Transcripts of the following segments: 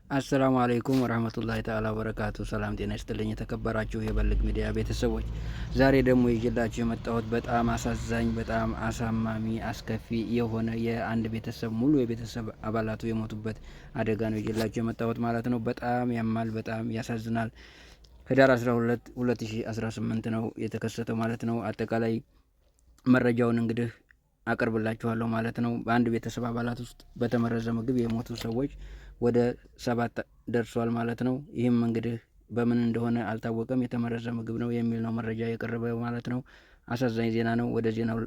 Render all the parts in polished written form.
አሰላሙ አለይኩም ወራህመቱላሂ ተዓላ ወበረካቱ። ሰላም ጤና ይስጥልኝ የተከበራችሁ የበልግ ሚዲያ ቤተሰቦች፣ ዛሬ ደግሞ ይዤላችሁ የመጣሁት በጣም አሳዛኝ፣ በጣም አሳማሚ፣ አስከፊ የሆነ የአንድ ቤተሰብ ሙሉ የቤተሰብ አባላቱ የሞቱበት አደጋ ነው ይዤላችሁ የመጣሁት ማለት ነው። በጣም ያማል፣ በጣም ያሳዝናል። ህዳር 12 2018 ነው የተከሰተው ማለት ነው። አጠቃላይ መረጃውን እንግዲህ አቀርብላችኋለሁ ማለት ነው። በአንድ ቤተሰብ አባላት ውስጥ በተመረዘ ምግብ የሞቱ ሰዎች ወደ 7 ደርሷል ማለት ነው። ይህም እንግዲህ በምን እንደሆነ አልታወቀም። የተመረዘ ምግብ ነው የሚል ነው መረጃ የቀረበው ማለት ነው። አሳዛኝ ዜና ነው። ወደ ዜናው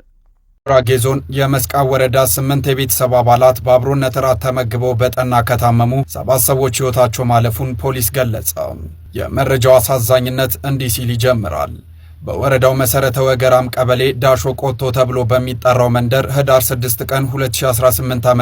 ጉራጌ ዞን የመስቃን ወረዳ 8 የቤተሰብ አባላት በአብሮነት እራት ተመግበው በጠና ከታመሙ 7 ሰዎች ሕይወታቸው ማለፉን ፖሊስ ገለጸ። የመረጃው አሳዛኝነት እንዲህ ሲል ይጀምራል። በወረዳው መሰረተ ወገራም ቀበሌ ዳሾ ቆቶ ተብሎ በሚጠራው መንደር ህዳር 6 ቀን 2018 ዓ.ም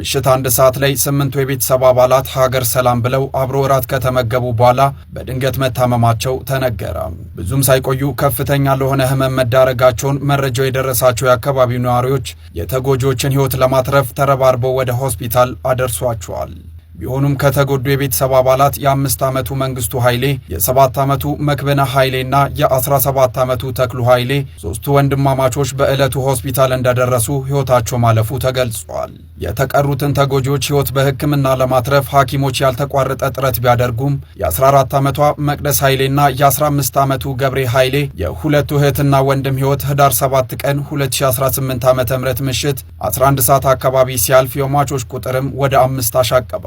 ምሽት 1 ሰዓት ላይ 8ቱ የቤተሰብ አባላት ሀገር ሰላም ብለው አብሮ እራት ከተመገቡ በኋላ በድንገት መታመማቸው ተነገረ። ብዙም ሳይቆዩ ከፍተኛ ለሆነ ህመም መዳረጋቸውን መረጃው የደረሳቸው የአካባቢው ነዋሪዎች የተጎጂዎችን ህይወት ለማትረፍ ተረባርበው ወደ ሆስፒታል አደርሷቸዋል። ቢሆኑም ከተጎዱ የቤተሰብ አባላት የ5 ዓመቱ መንግስቱ ኃይሌ፣ የ7 ዓመቱ መክበና ኃይሌና የ17 ዓመቱ ተክሉ ኃይሌ ሶስቱ ወንድማማቾች በዕለቱ ሆስፒታል እንደደረሱ ህይወታቸው ማለፉ ተገልጿል። የተቀሩትን ተጎጂዎች ህይወት በሕክምና ለማትረፍ ሐኪሞች ያልተቋረጠ ጥረት ቢያደርጉም የ14 ዓመቷ መቅደስ ኃይሌና የ15 ዓመቱ ገብሬ ኃይሌ የሁለቱ እህትና ወንድም ህይወት ህዳር 7 ቀን 2018 ዓ.ም ምሽት 11 ሰዓት አካባቢ ሲያልፍ የሟቾች ቁጥርም ወደ 5 አሻቀበ።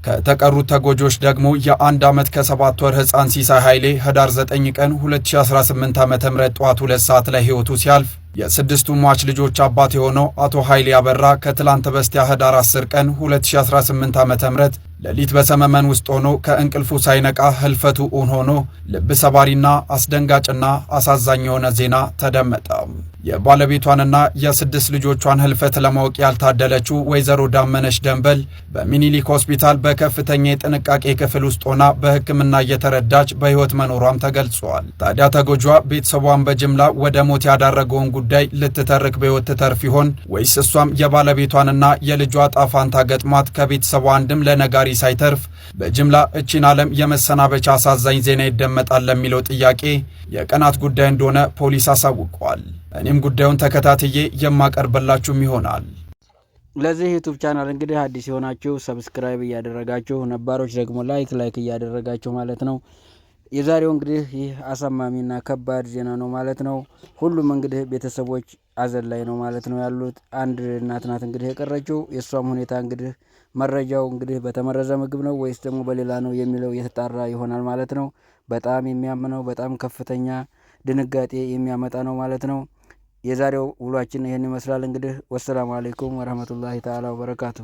ከተቀሩት ተጎጂዎች ደግሞ የ1 ዓመት ከ7 ወር ህፃን ሲሳይ ኃይሌ ህዳር 9 ቀን 2018 ዓ.ም ጠዋት 2 ሰዓት ላይ ህይወቱ ሲያልፍ የስድስቱ ሟች ልጆች አባት የሆነው አቶ ኃይሌ አበራ ከትላንት በስቲያ ህዳር 10 ቀን 2018 ዓ.ም ሌሊት በሰመመን ውስጥ ሆኖ ከእንቅልፉ ሳይነቃ ህልፈቱ እውን ሆኖ ልብ ሰባሪና አስደንጋጭና አሳዛኝ የሆነ ዜና ተደመጠ። የባለቤቷንና የ6 ልጆቿን ህልፈት ለማወቅ ያልታደለችው ወይዘሮ ዳመነሽ ደንበል በሚኒሊክ ሆስፒታል በከፍተኛ የጥንቃቄ ክፍል ውስጥ ሆና በሕክምና እየተረዳች በህይወት መኖሯም ተገልጿል። ታዲያ ተጎጂዋ ቤተሰቧን በጅምላ ወደ ሞት ያዳረገውን ጉዳይ ልትተርክ በህይወት ትተርፍ ይሆን ወይስ እሷም የባለቤቷንና የልጇ ጣፋንታ ገጥሟት ከቤተሰቧ አንድም ለነጋሪ ሳይተርፍ በጅምላ እቺን ዓለም የመሰናበቻ አሳዛኝ ዜና ይደመጣል ለሚለው ጥያቄ የቀናት ጉዳይ እንደሆነ ፖሊስ አሳውቋል። እኔም ጉዳዩን ተከታትዬ የማቀርብላችሁም ይሆናል። ለዚህ ዩቲዩብ ቻናል እንግዲህ አዲስ የሆናችሁ ሰብስክራይብ እያደረጋችሁ፣ ነባሮች ደግሞ ላይክ እያደረጋችሁ ማለት ነው። የዛሬው እንግዲህ ይህ አሳማሚና ከባድ ዜና ነው ማለት ነው። ሁሉም እንግዲህ ቤተሰቦች አዘን ላይ ነው ማለት ነው ያሉት። አንድ እናት ናት እንግዲህ የቀረችው። የእሷም ሁኔታ እንግዲህ መረጃው እንግዲህ በተመረዘ ምግብ ነው ወይስ ደግሞ በሌላ ነው የሚለው የተጣራ ይሆናል ማለት ነው። በጣም የሚያምነው በጣም ከፍተኛ ድንጋጤ የሚያመጣ ነው ማለት ነው። የዛሬው ውሏችን ይህን ይመስላል እንግዲህ። ወሰላሙ አለይኩም ወረህመቱላሂ ተዓላ ወበረካቱ።